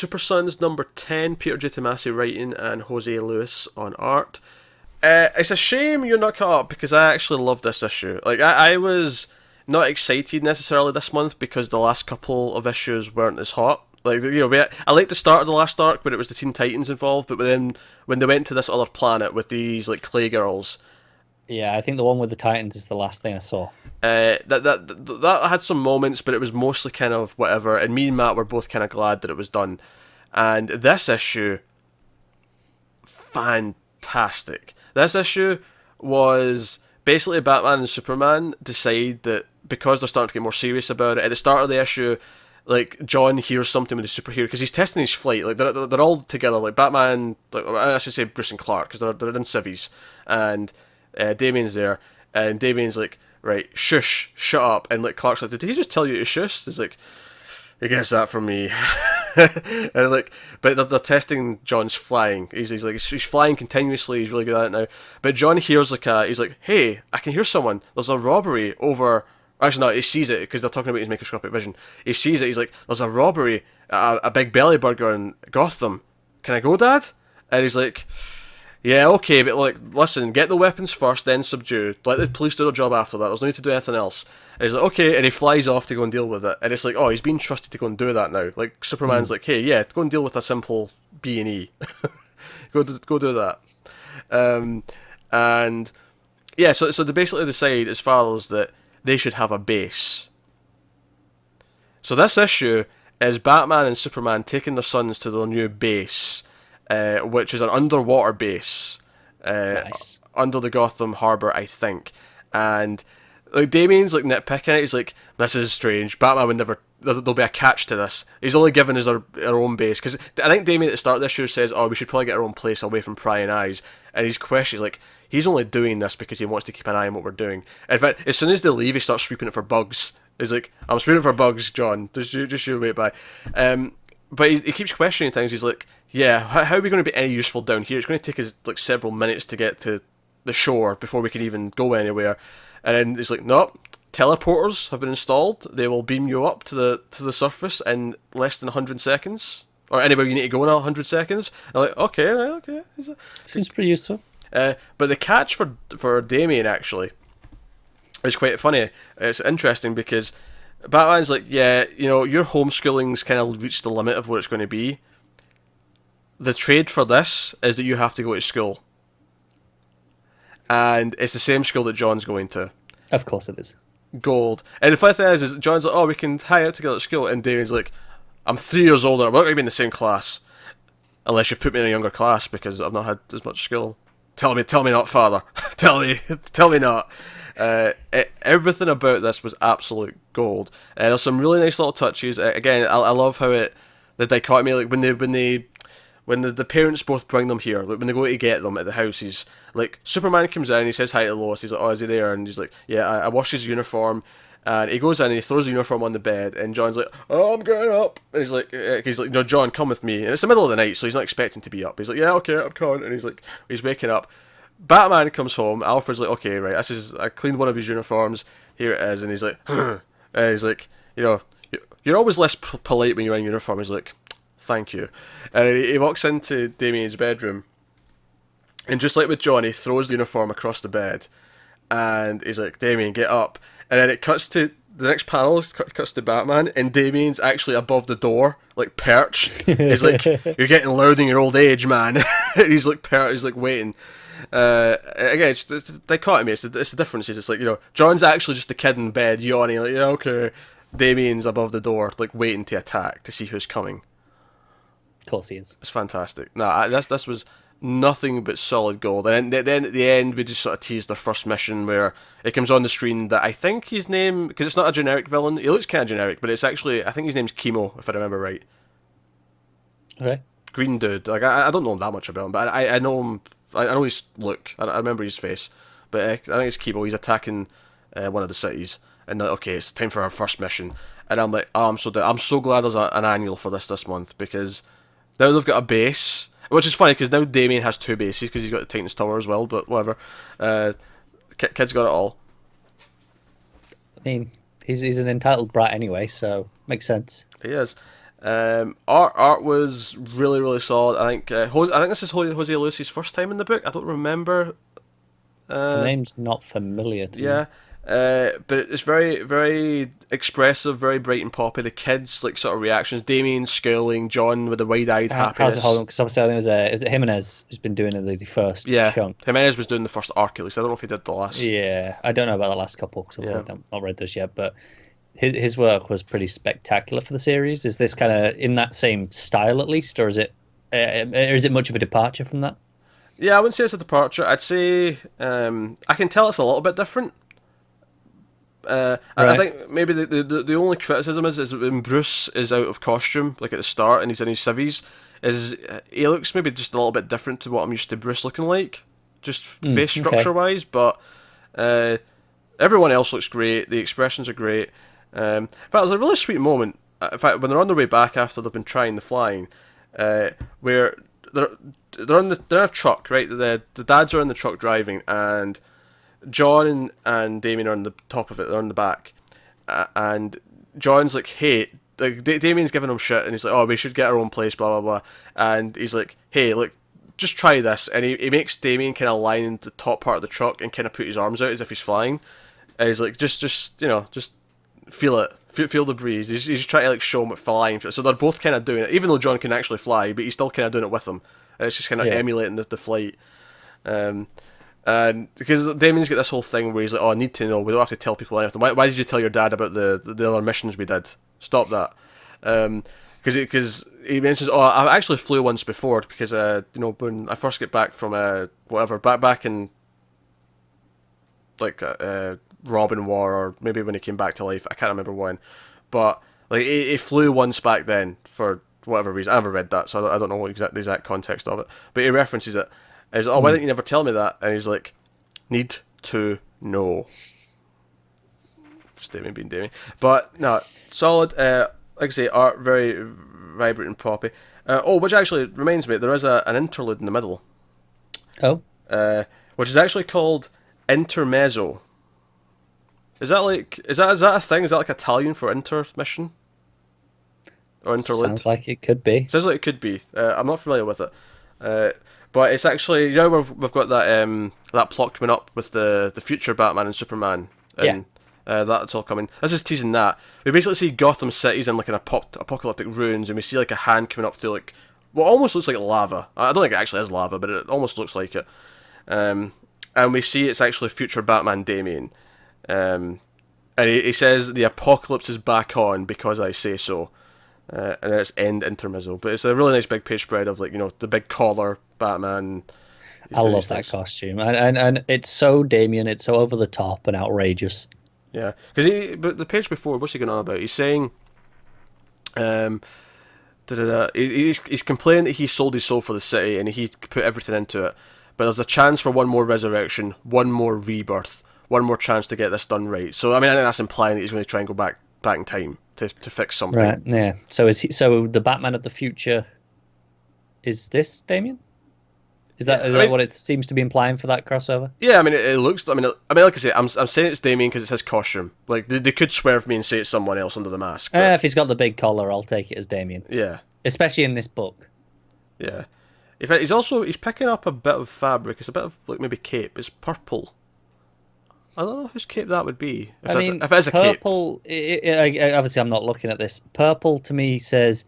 Super Sons number 10, Peter J. Tomasi writing and Jose Lewis on art. It's a shame you're not caught up because I actually love this issue. Like, I was not excited necessarily this month because the last couple of issues weren't as hot. Like, you know, I liked the start of the last arc where it was the Teen Titans involved, but then when they went to this other planet with these like clay girls. Yeah, I think the one with the Titans is the last thing I saw. That had some moments, but it was mostly kind of whatever. And me and Matt were both kind of glad that it was done. And this issue, fantastic. This issue was basically Batman and Superman decide that because they're starting to get more serious about it. At the start of the issue, like John hears something with the superhero because he's testing his flight. Like they're all together. Like Batman, like I should say Bruce and Clark because they're in civvies, and Damien's there, and Damien's like, right, shush, shut up, and like Clark's like, did he just tell you to shush? He's like, he gets that from me. And like, but they're testing John's flying. He's flying continuously. He's really good at it now. But John hears he's like, hey, I can hear someone. There's a robbery over. Actually, no, he sees it because they're talking about his microscopic vision. He sees it. He's like, there's a robbery, a big belly burger in Gotham. Can I go, Dad? And he's like, yeah, okay, but like, listen, get the weapons first, then subdue. Let the police do their job after that. There's no need to do anything else. And he's like, okay, and he flies off to go and deal with it. And it's like, oh, he's been trusted to go and do that now. Like, Superman's like, hey, yeah, go and deal with a simple B&E. go do that. And, yeah, so they basically decide, as far as that, they should have a base. So this issue is Batman and Superman taking their sons to their new base, which is an underwater base Nice. under the Gotham Harbour, I think. And like Damien's like nitpicking it. He's like, "This is strange. Batman would never. There'll be a catch to this. He's only given us our own base because I think Damien at the start of this issue says, "Oh, we should probably get our own place away from prying eyes." And he's questions like, he's only doing this because he wants to keep an eye on what we're doing. In fact, as soon as they leave, he starts sweeping it for bugs. He's like, "I'm sweeping for bugs, John. Just you wait by." But he keeps questioning things. He's like, "Yeah, how are we going to be any useful down here? It's going to take us like several minutes to get to the shore before we can even go anywhere." And then he's like, "Nope. Teleporters have been installed. They will beam you up to the surface in less than 100 seconds, or anywhere you need to go in 100 seconds." And I'm like, okay, right, okay. Seems pretty useful. But the catch for Damien actually is quite funny. It's interesting because Batman's like, yeah, you know, your homeschooling's kind of reached the limit of what it's going to be. The trade for this is that you have to go to school. And it's the same school that John's going to. Of course it is. Gold. And the funny thing is John's like, oh, we can hang out together at school. And Damien's like, I'm 3 years older. We're not going to be in the same class. Unless you've put me in a younger class because I've not had as much skill. Tell me not, father. tell me not. Everything about this was absolute gold. There's some really nice little touches. Again, I love how the dichotomy, like when the parents both bring them here, like when they go to get them at the houses, like Superman comes in, he says hi to Lois, he's like, oh, is he there? And he's like, yeah, I washed his uniform. And he goes in and he throws the uniform on the bed, and John's like, oh, I'm getting up. And he's like, no, John, come with me. And it's the middle of the night, so he's not expecting to be up. He's like, yeah, okay, I'm coming. And he's waking up. Batman comes home. Alfred's like, okay, right, I cleaned one of his uniforms. Here it is. And he's like, and he's like, you know, you're always less polite when you're in uniform. He's like, thank you. And he walks into Damien's bedroom, and just like with John, he throws the uniform across the bed, and he's like, Damien, get up. And then it cuts to the next panel, cuts to Batman, and Damien's actually above the door, like perched. He's like, you're getting loud in your old age, man. He's like perched, he's like waiting. Again, it's the dichotomy, it's the differences. It's like, you know, John's actually just a kid in bed yawning, like, yeah, okay. Damien's above the door, like waiting to attack, to see who's coming. Of course he is. It's fantastic. Nah, this was nothing but solid gold. And then at the end, we just sort of teased our first mission where it comes on the screen that I think his name, because it's not a generic villain, he looks kind of generic, but it's actually, I think his name's Chemo, if I remember right. Okay. Green dude. Like, I don't know that much about him, but I know him, I know his look, I remember his face. But I think it's Chemo, he's attacking one of the cities. And like, okay, it's time for our first mission. And I'm like, oh, I'm so glad there's an annual for this month, because now they've got a base. Which is funny, because now Damien has 2 bases, because he's got the Titan's Tower as well, but whatever. Kid's got it all. I mean, he's an entitled brat anyway, so makes sense. He is. Art was really solid. I think I think this is Jose Lucy's first time in the book. I don't remember. The name's not familiar to me. Yeah, but it's very expressive, very bright and poppy. The kids like sort of reactions. Damien scowling, John with the wide-eyed How's it happiness. holding? Because obviously I think is it Jimenez who's been doing the first Yeah, chunk. Jimenez was doing the first arc at least. I don't know if he did the last. Yeah, I don't know about the last couple because Yeah. I've not read those yet, but his work was pretty spectacular for the series. Is this kind of in that same style at least, or is it much of a departure from that? Yeah, I wouldn't say it's a departure. I'd say I can tell it's a little bit different. I Right. think maybe the only criticism is when Bruce is out of costume, like at the start, and he's in his civvies, is he looks maybe just a little bit different to what I'm used to Bruce looking like, just face structure wise. But everyone else looks great. The expressions are great. In fact, there's a really sweet moment. In fact, when they're on their way back after they've been trying the flying, where they're in a truck, right? The dads are in the truck driving, and John and Damien are on the top of it. They're on the back, and John's like, "Hey," like Damien's giving him shit, and he's like, "Oh, we should get our own place," blah blah blah. And he's like, "Hey, look, just try this." And he makes Damien kind of lie in the top part of the truck and kind of put his arms out as if he's flying. And he's like, just just feel it. Feel the breeze. He's trying to like show him what flying feels. So they're both kind of doing it, even though John can actually fly, but he's still kind of doing it with him. And it's just kind of emulating the flight. And because Damien's got this whole thing where he's like, "Oh, I need to know. We don't have to tell people anything. Why did you tell your dad about the other missions we did? Stop that." Because he mentions, "Oh, I actually flew once before because when I first get back from whatever back in like Robin War, or maybe when he came back to life. I can't remember when, but like he flew once back then for whatever reason. I never read that, so I don't know what the exact context of it. But he references it. And he's like, "Oh, why didn't you never tell me that?" And he's like, "Need to know." Just Damien being Damien. But no, solid. Like I say, art very vibrant and poppy. Which actually reminds me, there is an interlude in the middle. Oh, Which is actually called intermezzo. Is that a thing? Is that like Italian for intermission? Or interlude? sounds like it could be. Sounds like it could be. I'm not familiar with it. But it's actually, we've got that plot coming up with the future Batman and Superman. And, that's all coming. This is teasing that. We basically see Gotham City's in like an apocalyptic ruins, and we see like a hand coming up through like what almost looks like lava. I don't think it actually is lava, but it almost looks like it. And we see it's actually future Batman Damien. And he says the apocalypse is back on because I say so. And then it's end intermezzo. But it's a really nice big page spread of like, the big collar Batman. I love that costume. And it's so Damien, it's so over the top and outrageous. Yeah. But the page before, what's he going on about? He's saying he's complaining that he sold his soul for the city and he put everything into it. But there's a chance for one more resurrection, one more rebirth, one more chance to get this done right. So I think that's implying that he's going to try and go back in time to fix something. Right. Yeah. So so the Batman of the future is this Damien? Is that what it seems to be implying for that crossover? Yeah, I mean, it looks. I mean, like I say, I'm saying it's Damien because it's his costume. Like they could swerve me and say it's someone else under the mask. But, If he's got the big collar, I'll take it as Damien. yeah, Especially in this book. yeah. In fact, he's picking up a bit of fabric. It's a bit of like maybe cape. It's purple. I don't know whose cape that would be. If it is a purple, cape. Obviously, I'm not looking at this. Purple to me says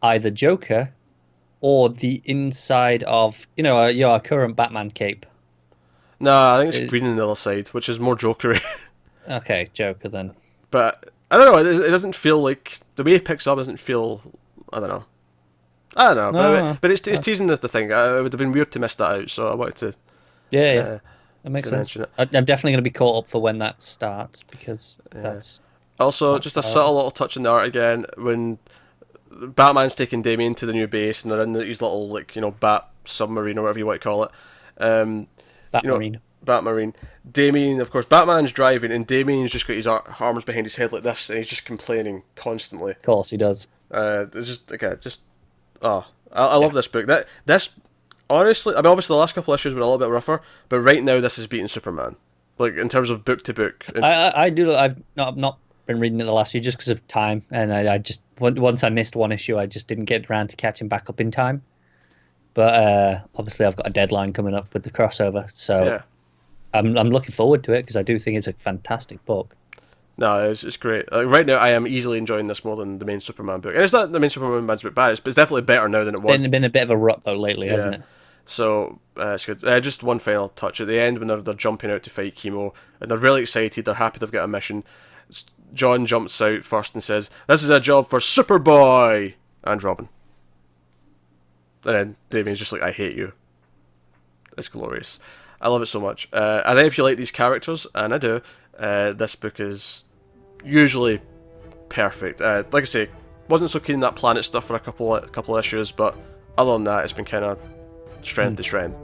either Joker or the inside of your current Batman cape. No, I think it's green on the other side, which is more Jokery. Okay, Joker then. But I don't know. It doesn't feel like the way he picks up doesn't feel. I don't know. No. But it's teasing the thing. It would have been weird to miss that out, so I wanted to. Yeah. That makes sense. It. I'm definitely going to be caught up for when that starts because that's also just a subtle little touch in the art again when Batman's taking Damien to the new base and they're in these little bat submarine or whatever you want to call it. Batmarine. Batmarine. Damien, of course, Batman's driving and Damien's just got his arms behind his head like this and he's just complaining constantly. Of course he does. It's just I love this book. This honestly, I mean, obviously the last couple of issues were a little bit rougher, but right now this is beating Superman, like in terms of book to book. I do. I've not been reading it the last few just because of time, and I just once I missed one issue, I just didn't get around to catching back up in time. But obviously, I've got a deadline coming up with the crossover, so Yeah. I'm looking forward to it because I do think it's a fantastic book. No, it's great. Right now, I am easily enjoying this more than the main Superman book. And it's not the main Superman book's a bit bad, but it's definitely better now than it was. Been a bit of a rut though lately, Yeah. hasn't it? So it's good. Just one final touch at the end when they're jumping out to fight Chemo, and they're really excited. They're happy they've got a mission. John jumps out first and says, "This is a job for Superboy and Robin." And then Damien's just like, "I hate you." It's glorious. I love it so much. I think if you like these characters, and I do, this book is usually perfect. Like I say, wasn't so keen on that planet stuff for a couple of issues, but other than that, it's been kind of strength to strength.